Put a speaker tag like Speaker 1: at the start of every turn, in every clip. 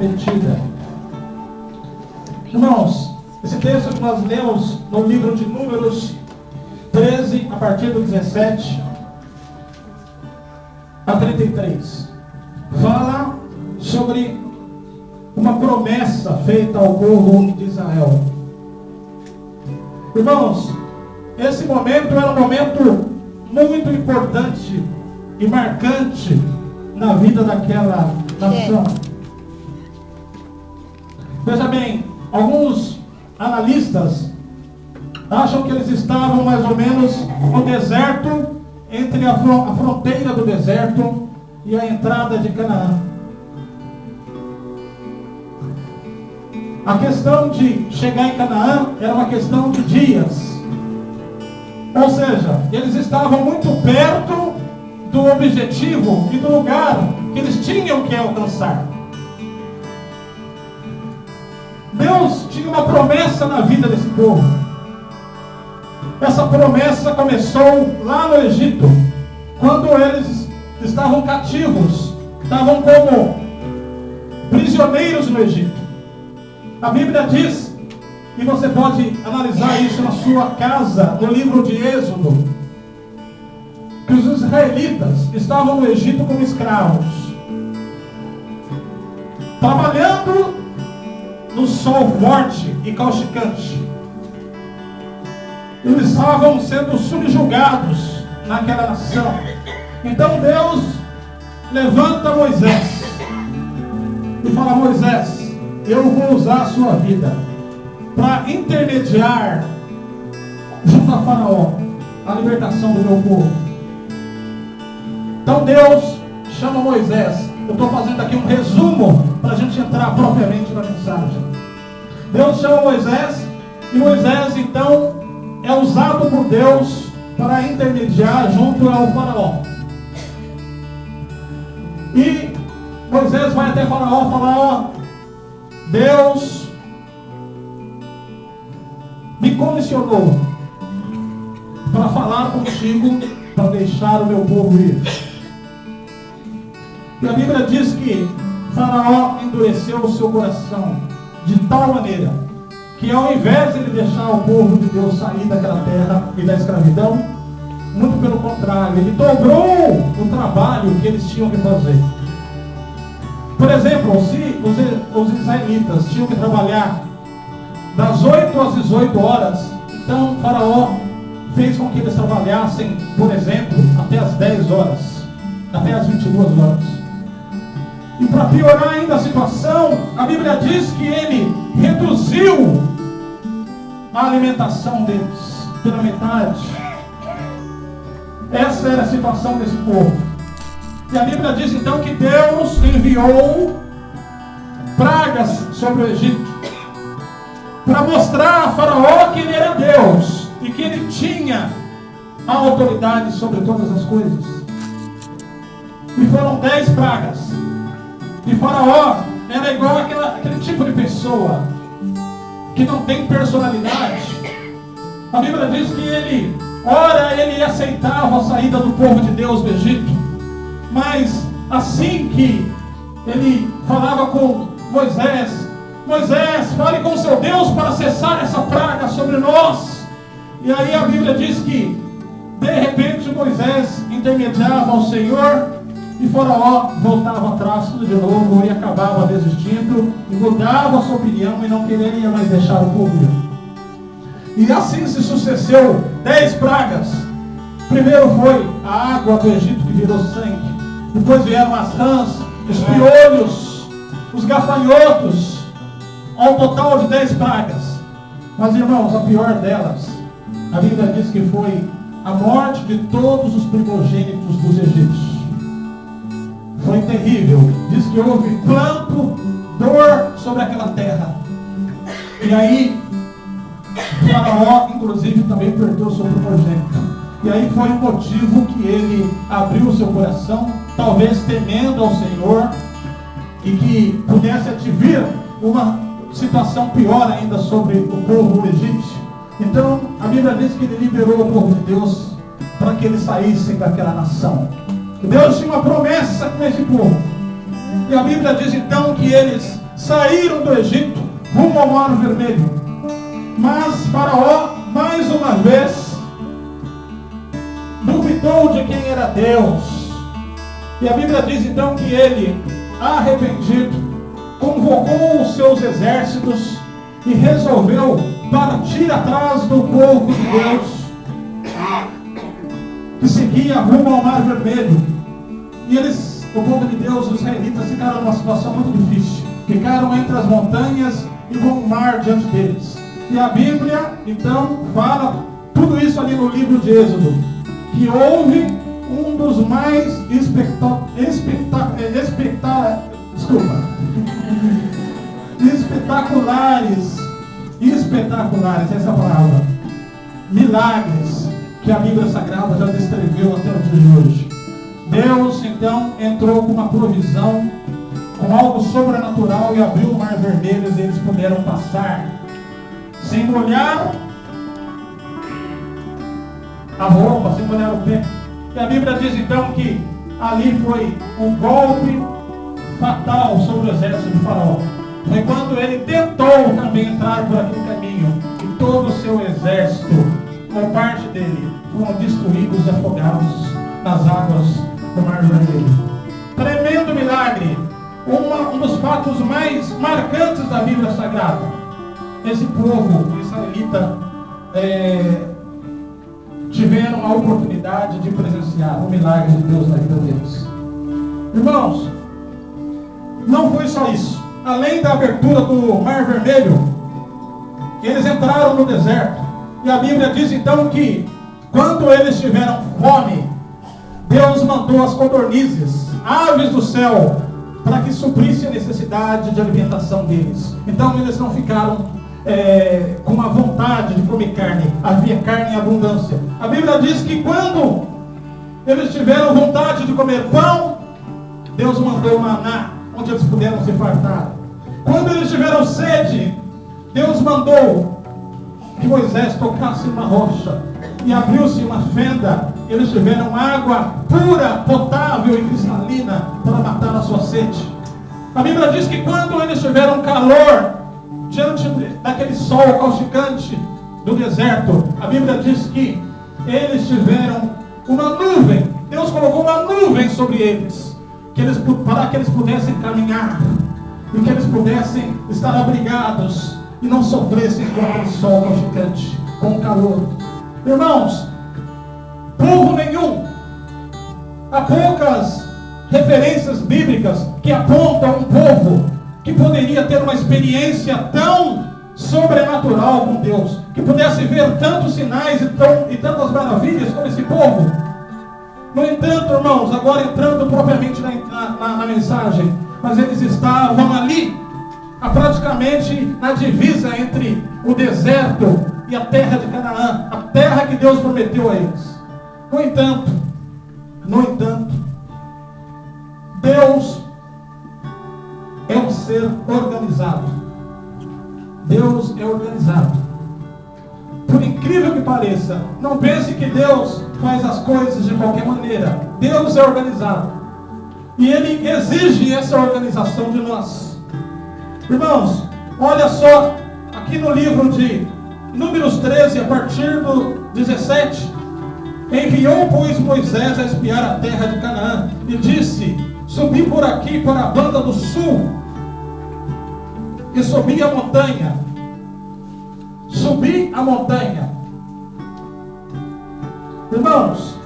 Speaker 1: prometida. Irmãos, esse texto que nós lemos no livro de Números 13, a partir do 17 a 33, fala sobre uma promessa feita ao povo de Israel. Irmãos, esse momento era um momento muito importante e marcante na vida daquela nação. Veja bem, alguns analistas acham que eles estavam mais ou menos no deserto, entre a fronteira do deserto e a entrada de Canaã. A questão de chegar em Canaã era uma questão de dias. Ou seja, eles estavam muito perto do objetivo e do lugar que eles tinham que alcançar. Deus tinha uma promessa na vida desse povo. Essa promessa começou lá no Egito, quando eles estavam cativos, estavam como prisioneiros no Egito. A Bíblia diz, e você pode analisar isso na sua casa, no livro de Êxodo, que os israelitas estavam no Egito como escravos, trabalhando no sol forte e causticante. Eles estavam sendo subjugados naquela nação. Então Deus levanta Moisés e fala: Moisés, eu vou usar a sua vida para intermediar junto a Faraó a libertação do meu povo. Então Deus chama Moisés. Eu estou fazendo aqui um resumo para a gente entrar propriamente na mensagem. Deus chama Moisés, e Moisés então é usado por Deus para intermediar junto ao Faraó. E Moisés vai até Faraó falar: ó, Deus me comissionou para falar contigo, para deixar o meu povo ir. E a Bíblia diz que Faraó endureceu o seu coração de tal maneira que, ao invés de ele deixar o povo de Deus sair daquela terra e da escravidão, muito pelo contrário, ele dobrou o trabalho que eles tinham que fazer. Por exemplo, se os israelitas tinham que trabalhar das 8 às 18 horas, então Faraó fez com que eles trabalhassem, por exemplo, até as 10 horas, até as 22 horas. E para piorar ainda a situação, a Bíblia diz que ele reduziu a alimentação deles pela metade. Essa era a situação desse povo. E a Bíblia diz então que Deus enviou pragas sobre o Egito para mostrar a Faraó que ele era Deus e que ele tinha a autoridade sobre todas as coisas. E foram 10 pragas. E Faraó era igual aquele tipo de pessoa que não tem personalidade. A Bíblia diz que ele aceitava a saída do povo de Deus do Egito, mas assim que ele falava com Moisés: Moisés, fale com seu Deus para cessar essa praga sobre nós. E aí a Bíblia diz que de repente Moisés intermediava ao Senhor, e Faraó voltava atrás tudo de novo e acabava desistindo, e mudava a sua opinião e não queria mais deixar o povo ir. E assim se sucedeu 10 pragas. Primeiro foi a água do Egito que virou sangue. Depois vieram as rãs, os piolhos, os gafanhotos, ao total de 10 pragas. Mas, irmãos, a pior delas, a Bíblia diz que foi a morte de todos os primogênitos dos egípcios. Foi terrível. Diz que houve pranto, dor sobre aquela terra. E aí Faraó, inclusive, também perdeu seu primogênito. E aí foi o motivo que ele abriu o seu coração, talvez temendo ao Senhor, e que pudesse advir uma situação pior ainda sobre o povo egípcio. Então a Bíblia diz que ele liberou o povo de Deus para que eles saíssem daquela nação. Deus tinha uma promessa com esse povo. E a Bíblia diz então que eles saíram do Egito rumo ao Mar Vermelho. Mas Faraó, mais uma vez, duvidou de quem era Deus. E a Bíblia diz então que ele, arrependido, convocou os seus exércitos e resolveu partir atrás do povo de Deus, que seguia rumo ao Mar Vermelho. E eles, o povo de Deus, os israelitas, ficaram numa situação muito difícil. Ficaram entre as montanhas e com o mar diante deles. E a Bíblia, então, fala tudo isso ali no livro de Êxodo, que houve um dos mais espetaculares, essa palavra, milagres que a Bíblia Sagrada já descreveu até o dia de hoje. Deus então entrou com uma provisão, com algo sobrenatural, e abriu o Mar Vermelho, e eles puderam passar sem molhar a roupa, sem molhar o pé. E a Bíblia diz então que ali foi um golpe fatal sobre o exército de Faraó. Foi quando ele tentou também entrar por aquele caminho, e todo o seu exército, ou parte dele, foram destruídos e afogados nas águas do Mar Vermelho. Tremendo milagre, um dos fatos mais marcantes da Bíblia Sagrada. Esse povo israelita tiveram a oportunidade de presenciar o milagre de Deus na vida deles. Irmãos, não foi só isso. Além da abertura do Mar Vermelho, eles entraram no deserto. E a Bíblia diz então que quando eles tiveram fome, Deus mandou as codornizes, aves do céu, para que suprisse a necessidade de alimentação deles. Então eles não ficaram com a vontade de comer carne. Havia carne em abundância. A Bíblia diz que quando eles tiveram vontade de comer pão, Deus mandou maná, onde eles puderam se fartar. Quando eles tiveram sede, Deus mandou que Moisés tocasse uma rocha e abriu-se uma fenda. Eles tiveram água pura, potável e cristalina para matar a sua sede. A Bíblia diz que quando eles tiveram calor diante daquele sol causticante do deserto, a Bíblia diz que eles tiveram uma nuvem. Deus colocou uma nuvem sobre eles, para que eles pudessem caminhar e que eles pudessem estar abrigados e não sofressem com aquele sol causticante, com o calor. Irmãos, povo nenhum, há poucas referências bíblicas que apontam um povo que poderia ter uma experiência tão sobrenatural com Deus, que pudesse ver tantos sinais e tantas maravilhas como esse povo. No entanto, irmãos, agora entrando propriamente na mensagem, mas eles estavam ali, praticamente na divisa entre o deserto e a terra de Canaã, a terra que Deus prometeu a eles. No entanto, Deus é um ser organizado. Deus é organizado. Por incrível que pareça, não pense que Deus faz as coisas de qualquer maneira. Deus é organizado. E Ele exige essa organização de nós. Irmãos, olha só, aqui no livro de Números 13, a partir do 17. Enviou, pois, Moisés a espiar a terra de Canaã, e disse: subi por aqui para a banda do sul, e subi a montanha. Subi a montanha. Irmãos,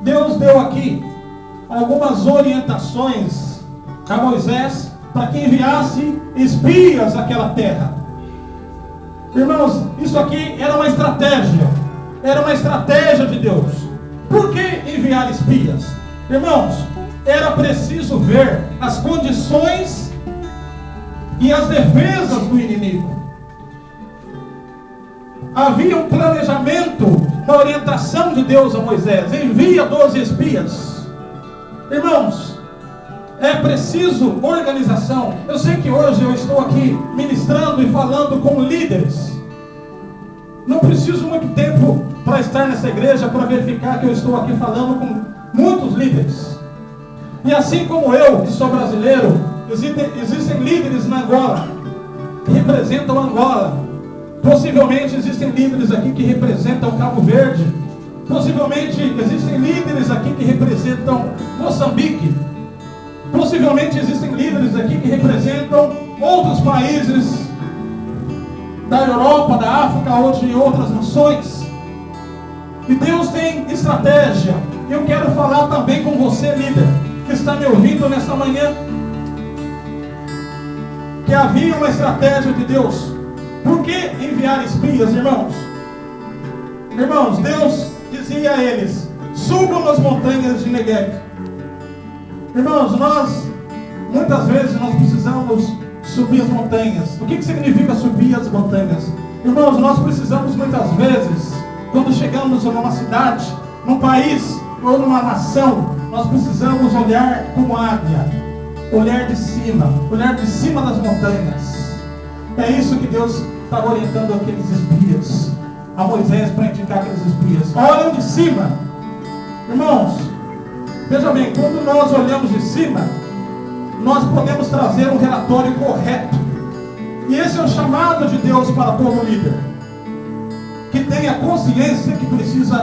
Speaker 1: Deus deu aqui algumas orientações a Moisés para que enviasse espias àquela terra. Irmãos, isso aqui era uma estratégia. Era uma estratégia de Deus. Por que enviar espias? Irmãos, era preciso ver as condições e as defesas do inimigo. Havia um planejamento, uma orientação de Deus a Moisés. Envia 12 espias. Irmãos, é preciso organização. Eu sei que hoje eu estou aqui ministrando e falando com líderes. Não preciso muito tempo para estar nessa igreja para verificar que eu estou aqui falando com muitos líderes. E assim como eu, que sou brasileiro, Existem líderes na Angola que representam Angola. Possivelmente existem líderes aqui que representam Cabo Verde. Possivelmente existem líderes aqui que representam Moçambique. Possivelmente existem líderes aqui que representam outros países da Europa, da África ou de outras nações. E Deus tem estratégia. Eu quero falar também com você, líder, que está me ouvindo nesta manhã, que havia uma estratégia de Deus. Por que enviar espias, irmãos? Irmãos, Deus dizia a eles: subam nas montanhas de Negueb. Irmãos, muitas vezes nós precisamos subir as montanhas. O que significa subir as montanhas? Irmãos, nós precisamos muitas vezes, quando chegamos numa cidade, num país ou numa nação, nós precisamos olhar como águia, olhar de cima das montanhas. É isso que Deus está orientando aqueles espias, a Moisés, para indicar aqueles espias. Olham de cima. Irmãos, veja bem, quando nós olhamos de cima, nós podemos trazer um relatório correto. E esse é o chamado de Deus para todo líder, que tenha consciência que precisa